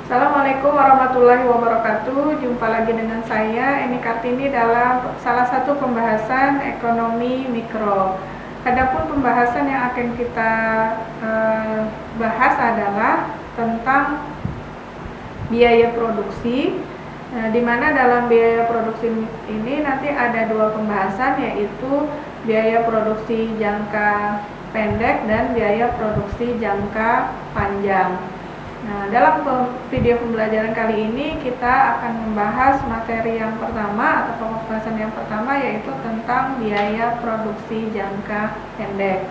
Assalamualaikum warahmatullahi wabarakatuh. Jumpa lagi dengan saya Eni Kartini dalam salah satu pembahasan ekonomi mikro. Adapun pembahasan yang akan kita bahas adalah tentang biaya produksi. Di mana dalam biaya produksi ini nanti ada dua pembahasan, yaitu biaya produksi jangka pendek dan biaya produksi jangka panjang. Nah, dalam video pembelajaran kali ini kita akan membahas materi yang pertama atau pembahasan yang pertama, yaitu tentang biaya produksi jangka pendek.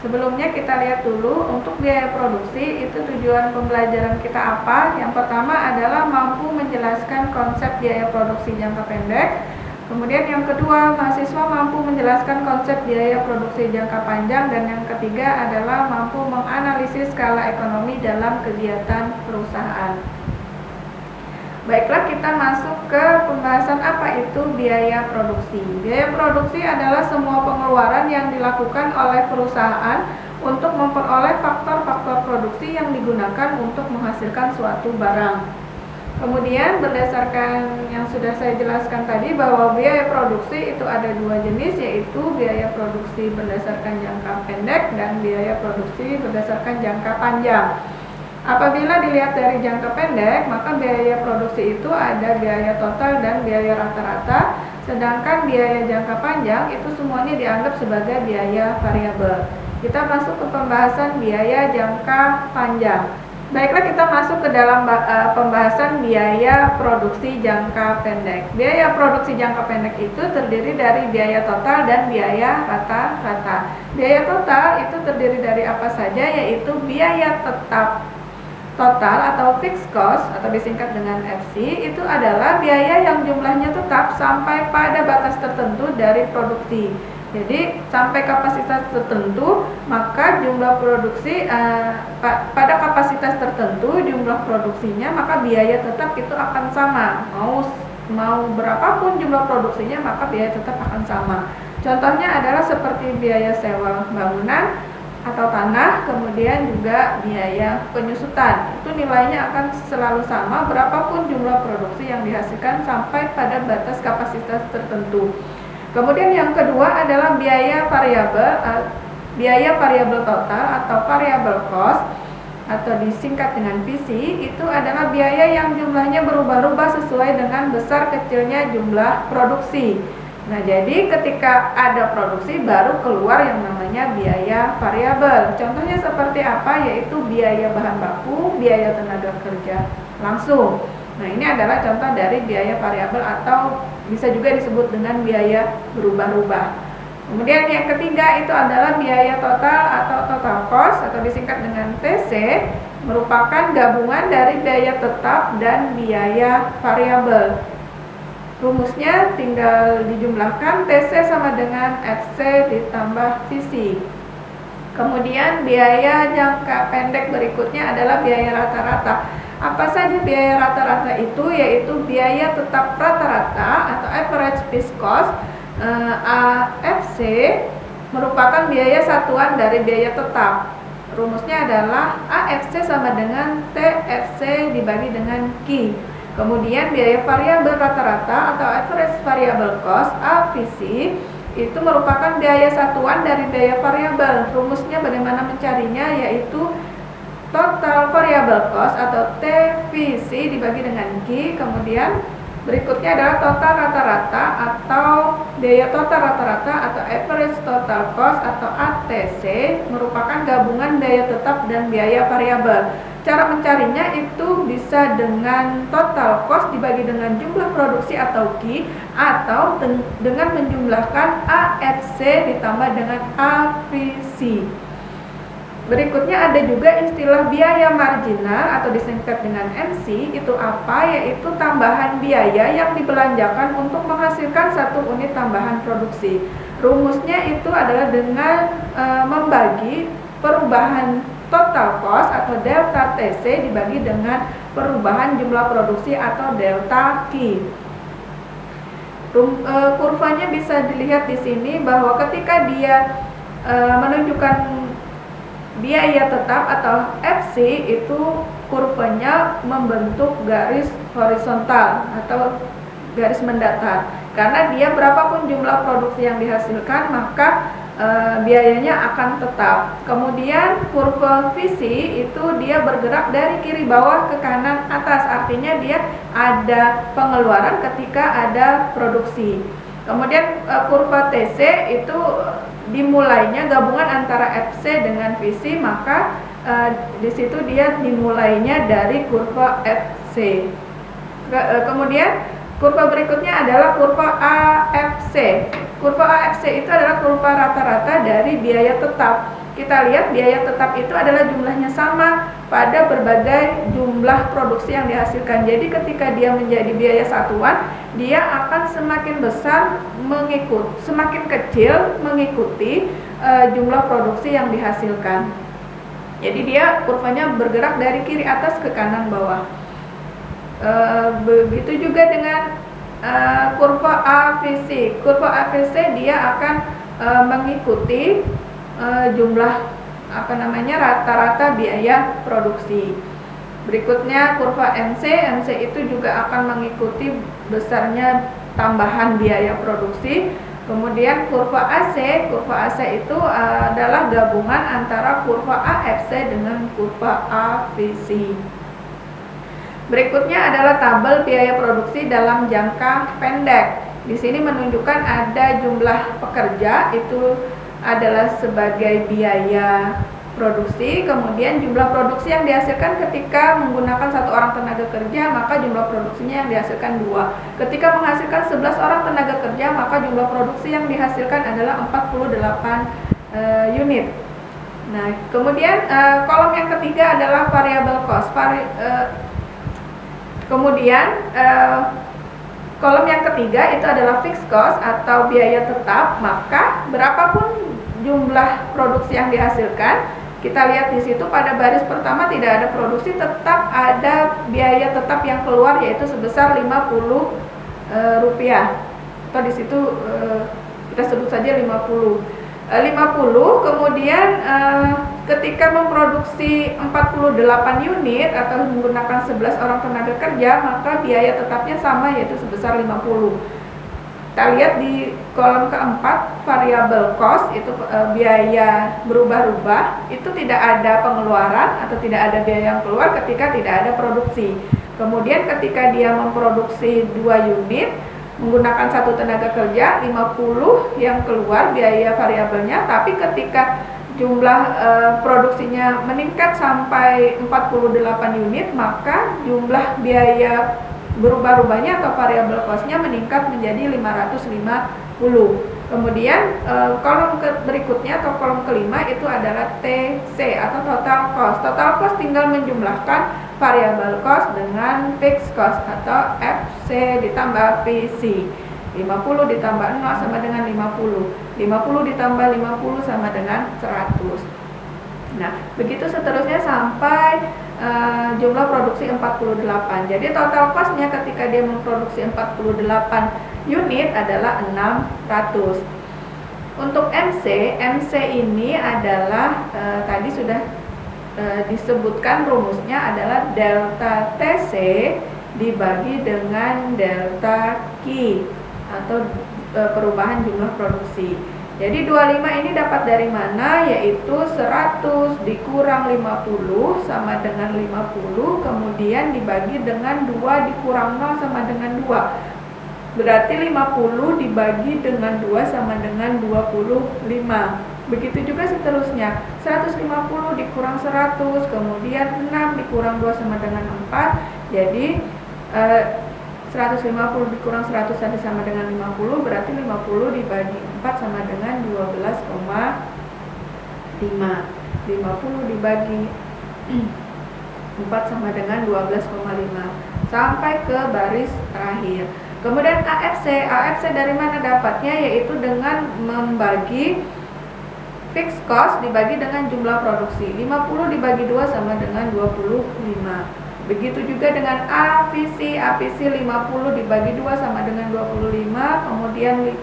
Sebelumnya kita lihat dulu untuk biaya produksi itu tujuan pembelajaran kita apa. Yang pertama adalah mampu menjelaskan konsep biaya produksi jangka pendek. Kemudian yang kedua, mahasiswa mampu menjelaskan konsep biaya produksi jangka panjang. Dan yang ketiga adalah mampu menganalisis skala ekonomi dalam kegiatan perusahaan. Baiklah, kita masuk ke pembahasan apa itu biaya produksi. Biaya produksi adalah semua pengeluaran yang dilakukan oleh perusahaan untuk memperoleh faktor-faktor produksi yang digunakan untuk menghasilkan suatu barang. Kemudian berdasarkan yang sudah saya jelaskan tadi bahwa biaya produksi itu ada dua jenis, yaitu biaya produksi berdasarkan jangka pendek dan biaya produksi berdasarkan jangka panjang. Apabila dilihat dari jangka pendek, maka biaya produksi itu ada biaya total dan biaya rata-rata, sedangkan biaya jangka panjang itu semuanya dianggap sebagai biaya variabel. Kita masuk ke pembahasan biaya jangka panjang. Baiklah, kita masuk ke dalam pembahasan biaya produksi jangka pendek. Biaya produksi jangka pendek itu terdiri dari biaya total dan biaya rata-rata. Biaya total itu terdiri dari apa saja, yaitu biaya tetap total atau fixed cost atau disingkat dengan FC, itu adalah biaya yang jumlahnya tetap sampai pada batas tertentu dari produksi. Jadi sampai kapasitas tertentu, maka jumlah produksi pada kapasitas tertentu jumlah produksinya, maka biaya tetap itu akan sama. Mau berapapun jumlah produksinya, maka biaya tetap akan sama. Contohnya adalah seperti biaya sewa bangunan atau tanah, kemudian juga biaya penyusutan. Itu nilainya akan selalu sama berapapun jumlah produksi yang dihasilkan sampai pada batas kapasitas tertentu. Kemudian yang kedua adalah biaya variabel total atau variable cost atau disingkat dengan VC. Itu adalah biaya yang jumlahnya berubah-ubah sesuai dengan besar kecilnya jumlah produksi. Nah, jadi ketika ada produksi baru keluar yang namanya biaya variabel. Contohnya seperti apa? Yaitu biaya bahan baku, biaya tenaga kerja langsung. Nah, ini adalah contoh dari biaya variabel atau bisa juga disebut dengan biaya berubah-ubah. Kemudian yang ketiga itu adalah biaya total atau total cost atau disingkat dengan TC, merupakan gabungan dari biaya tetap dan biaya variabel. Rumusnya tinggal dijumlahkan, TC sama dengan FC ditambah VC. Kemudian biaya jangka pendek berikutnya adalah biaya rata-rata. Apa saja biaya rata-rata itu? Yaitu biaya tetap rata-rata atau average fixed cost. AFC merupakan biaya satuan dari biaya tetap. Rumusnya adalah AFC sama dengan TFC dibagi dengan Q. Kemudian biaya variabel rata-rata atau average variable cost AVC itu merupakan biaya satuan dari biaya variabel. Rumusnya bagaimana mencarinya, yaitu total variable cost atau TVC dibagi dengan Q. Kemudian berikutnya adalah total rata-rata atau biaya total rata-rata atau average total cost atau ATC, merupakan gabungan biaya tetap dan biaya variabel. Cara mencarinya itu bisa dengan total cost dibagi dengan jumlah produksi atau Q, atau dengan menjumlahkan AFC ditambah dengan AVC. Berikutnya ada juga istilah biaya marginal atau disingkat dengan MC. Itu apa? Yaitu tambahan biaya yang dibelanjakan untuk menghasilkan satu unit tambahan produksi. Rumusnya itu adalah dengan membagi perubahan total cost atau delta TC dibagi dengan perubahan jumlah produksi atau delta Q. Kurvanya bisa dilihat di sini bahwa ketika dia menunjukkan biaya tetap atau FC itu kurvanya membentuk garis horizontal atau garis mendatar. Karena dia berapapun jumlah produksi yang dihasilkan, maka biayanya akan tetap. Kemudian kurva visi itu dia bergerak dari kiri bawah ke kanan atas, artinya dia ada pengeluaran ketika ada produksi. Kemudian kurva TC itu dimulainya gabungan antara FC dengan visi, maka di situ dia dimulainya dari kurva FC. Kemudian kurva berikutnya adalah kurva AFC. Kurva AFC itu adalah kurva rata-rata dari biaya tetap. Kita lihat biaya tetap itu adalah jumlahnya sama pada berbagai jumlah produksi yang dihasilkan. Jadi ketika dia menjadi biaya satuan, dia akan semakin besar semakin kecil mengikuti jumlah produksi yang dihasilkan. Jadi dia kurvanya bergerak dari kiri atas ke kanan bawah. Begitu juga dengan kurva AVC. Kurva AVC dia akan mengikuti jumlah rata-rata biaya produksi. Berikutnya kurva MC. MC itu juga akan mengikuti besarnya tambahan biaya produksi. Kemudian kurva AC. Kurva AC itu adalah gabungan antara kurva AFC dengan kurva AVC. Berikutnya adalah tabel biaya produksi dalam jangka pendek. Di sini menunjukkan ada jumlah pekerja, itu adalah sebagai biaya produksi. Kemudian jumlah produksi yang dihasilkan ketika menggunakan 1 orang tenaga kerja, maka jumlah produksinya yang dihasilkan 2. Ketika menghasilkan 11 orang tenaga kerja, maka jumlah produksi yang dihasilkan adalah 48 unit. Nah, kemudian kolom yang ketiga adalah variable cost. Kemudian kolom yang ketiga itu adalah fixed cost atau biaya tetap. Maka berapapun jumlah produksi yang dihasilkan, kita lihat di situ pada baris pertama tidak ada produksi, tetap ada biaya tetap yang keluar, yaitu sebesar 50 rupiah. Atau di situ kita sebut saja 50. Kemudian ketika memproduksi 48 unit atau menggunakan 11 orang tenaga kerja, maka biaya tetapnya sama, yaitu sebesar 50. Kita lihat di kolom keempat, variable cost itu biaya berubah-ubah, itu tidak ada pengeluaran atau tidak ada biaya yang keluar ketika tidak ada produksi. Kemudian ketika dia memproduksi 2 unit menggunakan 1 tenaga kerja, 50 yang keluar biaya variabelnya, tapi ketika jumlah produksinya meningkat sampai 48 unit, maka jumlah biaya berubah-ubahnya atau variabel cost-nya meningkat menjadi 550. Kemudian kolom berikutnya atau kolom kelima itu adalah TC atau total cost. Total cost tinggal menjumlahkan variable cost dengan fixed cost atau FC ditambah VC. 50 ditambah 0 sama dengan 50. 50 ditambah 50 sama dengan 100. Nah, begitu seterusnya sampai jumlah produksi 48. Jadi total cost-nya ketika dia memproduksi 48 unit adalah 600. Untuk MC ini adalah tadi sudah disebutkan rumusnya adalah delta TC dibagi dengan delta Q atau perubahan jumlah produksi. Jadi 25 ini dapat dari mana? Yaitu 100 dikurang 50 sama dengan 50, kemudian dibagi dengan 2 dikurang 0 sama dengan 2. Berarti 50 dibagi dengan 2 sama dengan 25. Begitu juga seterusnya, 150 dikurang 100, kemudian 6 dikurang 2 sama dengan 4. Jadi 150 dikurang 100 tadi sama dengan 50, berarti 50 dibagi 4 sama dengan 12,5. 50 dibagi 4 sama dengan 12,5 sampai ke baris terakhir. Kemudian AFC dari mana dapatnya? Yaitu dengan membagi fixed cost dibagi dengan jumlah produksi. 50 dibagi 2 sama dengan 25. Begitu juga dengan AVC 50 dibagi 2 sama dengan 25, kemudian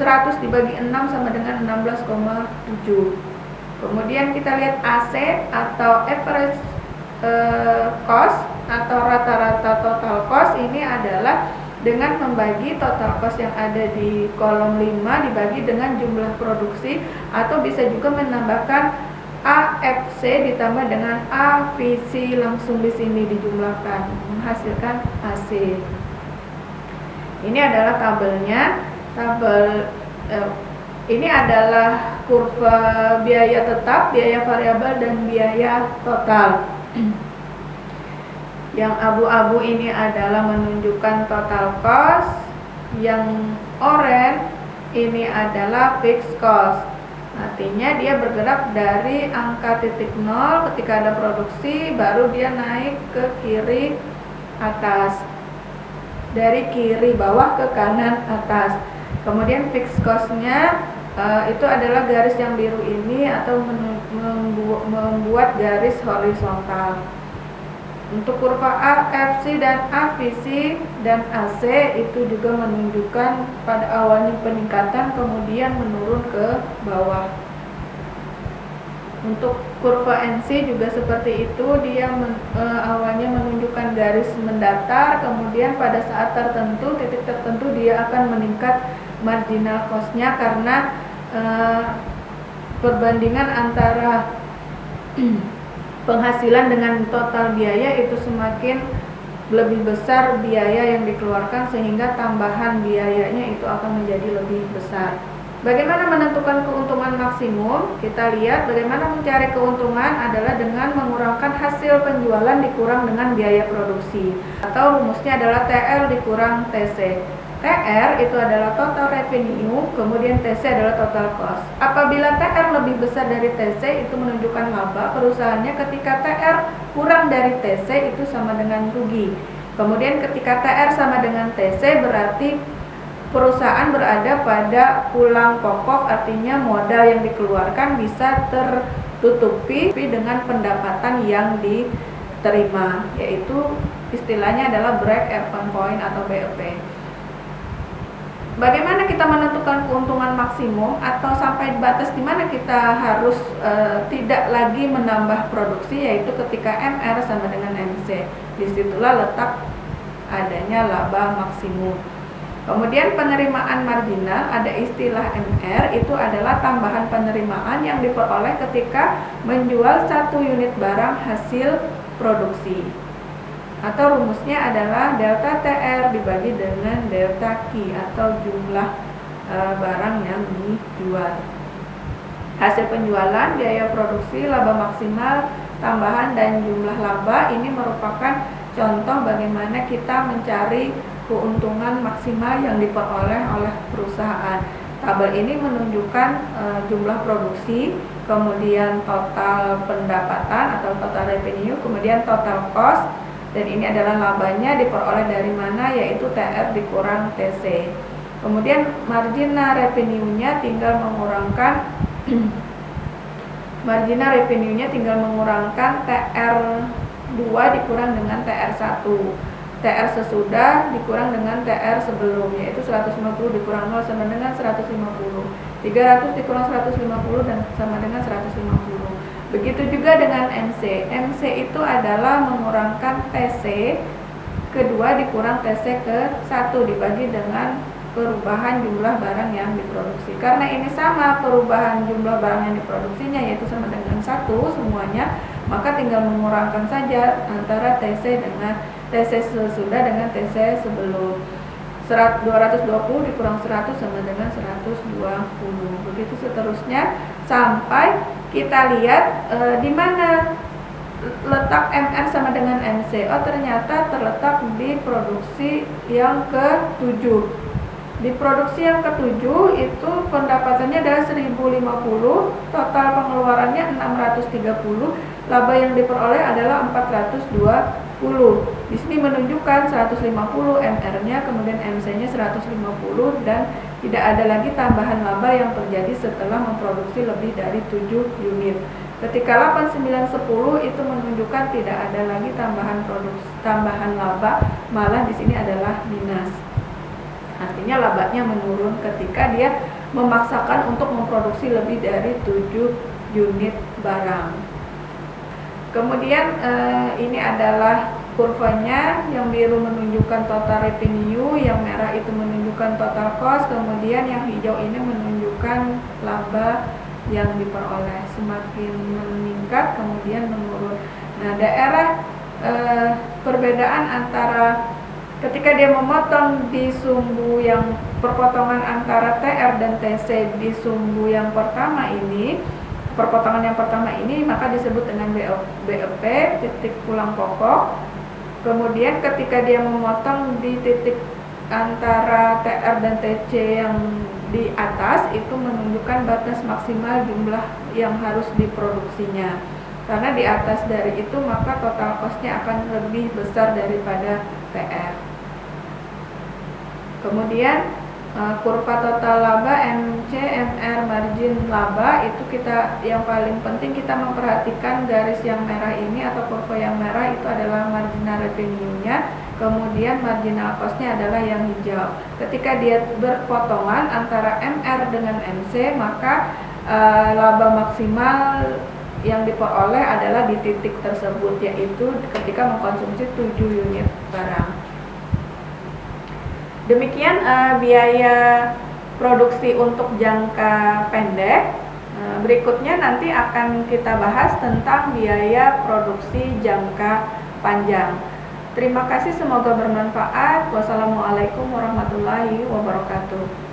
100 dibagi 6 sama dengan 16,7. Kemudian kita lihat AC atau average cost atau rata-rata total cost. Ini adalah dengan membagi total cost yang ada di kolom 5 dibagi dengan jumlah produksi, atau bisa juga menambahkan AFC ditambah dengan AVC langsung di sini dijumlahkan menghasilkan AC. Ini adalah tabelnya. Ini adalah kurva biaya tetap, biaya variabel, dan biaya total. Yang abu-abu ini adalah menunjukkan total cost, yang oranye ini adalah fixed cost. Artinya dia bergerak dari angka titik 0 ketika ada produksi, baru dia naik ke kiri atas, dari kiri bawah ke kanan atas. Kemudian fixed cost-nya itu adalah garis yang biru ini, atau membuat garis horizontal. Untuk kurva AFC dan AVC dan AC itu juga menunjukkan pada awalnya peningkatan kemudian menurun ke bawah. Untuk kurva NC juga seperti itu, dia awalnya menunjukkan garis mendatar, kemudian pada saat tertentu, titik tertentu dia akan meningkat marginal cost-nya karena perbandingan antara penghasilan dengan total biaya itu semakin lebih besar biaya yang dikeluarkan, sehingga tambahan biayanya itu akan menjadi lebih besar. Bagaimana menentukan keuntungan maksimum? Kita lihat bagaimana mencari keuntungan adalah dengan mengurangkan hasil penjualan dikurang dengan biaya produksi, atau rumusnya adalah TL dikurang TC. TR itu adalah total revenue, kemudian TC adalah total cost. Apabila TR lebih besar dari TC, itu menunjukkan laba perusahaannya. Ketika TR kurang dari TC, itu sama dengan rugi. Kemudian ketika TR sama dengan TC, berarti perusahaan berada pada pulang pokok, artinya modal yang dikeluarkan bisa tertutupi dengan pendapatan yang diterima, yaitu istilahnya adalah break even point atau BEP. Bagaimana kita menentukan keuntungan maksimum, atau sampai batas di mana kita harus tidak lagi menambah produksi, yaitu ketika MR sama dengan MC. Disitulah letak adanya laba maksimum. Kemudian penerimaan marginal, ada istilah MR, itu adalah tambahan penerimaan yang diperoleh ketika menjual 1 unit barang hasil produksi. Atau rumusnya adalah delta TR dibagi dengan delta Q, atau jumlah barang yang dijual. Hasil penjualan, biaya produksi, laba maksimal, tambahan, dan jumlah laba ini merupakan contoh bagaimana kita mencari keuntungan maksimal yang diperoleh oleh perusahaan. Tabel ini menunjukkan jumlah produksi, kemudian total pendapatan atau total revenue, kemudian total cost, dan ini adalah labanya diperoleh dari mana, yaitu TR dikurang TC. Kemudian marginal revenue-nya tinggal mengurangkan TR2 dikurang dengan TR1. TR sesudah dikurang dengan TR sebelum, yaitu 150 dikurang 0 sama dengan 150. 300 dikurang 150 dan sama dengan 150. Begitu juga dengan MC. MC itu adalah mengurangkan TC kedua dikurang TC ke 1 dibagi dengan perubahan jumlah barang yang diproduksi. Karena ini sama perubahan jumlah barang yang diproduksinya, yaitu sama dengan 1 semuanya, maka tinggal mengurangkan saja antara TC dengan TC sesudah dengan TC sebelum. 220 dikurang 100 sama dengan 120. Begitu seterusnya sampai kita lihat di mana letak MR sama dengan MC. Oh, ternyata terletak di produksi yang ke-7. Di produksi yang ke-7 itu pendapatannya adalah 1050, total pengeluarannya 630, laba yang diperoleh adalah 420. Di sini menunjukkan 150 MR-nya, kemudian MC-nya 150, dan tidak ada lagi tambahan laba yang terjadi setelah memproduksi lebih dari 7 unit. Ketika 8, 9, 10 itu menunjukkan tidak ada lagi tambahan laba, malah di sini adalah minus. Artinya labanya menurun ketika dia memaksakan untuk memproduksi lebih dari 7 unit barang. Kemudian ini adalah kurvanya, yang biru menunjukkan total revenue, yang merah itu menunjukkan total cost, kemudian yang hijau ini menunjukkan laba yang diperoleh. Semakin meningkat kemudian menurun. Nah, daerah perbedaan antara ketika dia memotong di sumbu yang perpotongan antara TR dan TC di sumbu yang pertama ini, perpotongan yang pertama ini maka disebut dengan BEP, titik pulang pokok. Kemudian ketika dia memotong di titik antara TR dan TC yang di atas, itu menunjukkan batas maksimal jumlah yang harus diproduksinya. Karena di atas dari itu maka total cost-nya akan lebih besar daripada TR. Kemudian kurva total laba, MC, MR, margin laba, itu kita yang paling penting kita memperhatikan garis yang merah ini atau kurva yang merah itu adalah marginal revenue-nya, kemudian marginal cost-nya adalah yang hijau. Ketika dia berpotongan antara MR dengan MC, maka laba maksimal yang diperoleh adalah di titik tersebut, yaitu ketika mengkonsumsi 7 unit barang. Demikian biaya produksi untuk jangka pendek. Berikutnya nanti akan kita bahas tentang biaya produksi jangka panjang. Terima kasih, semoga bermanfaat. Wassalamualaikum warahmatullahi wabarakatuh.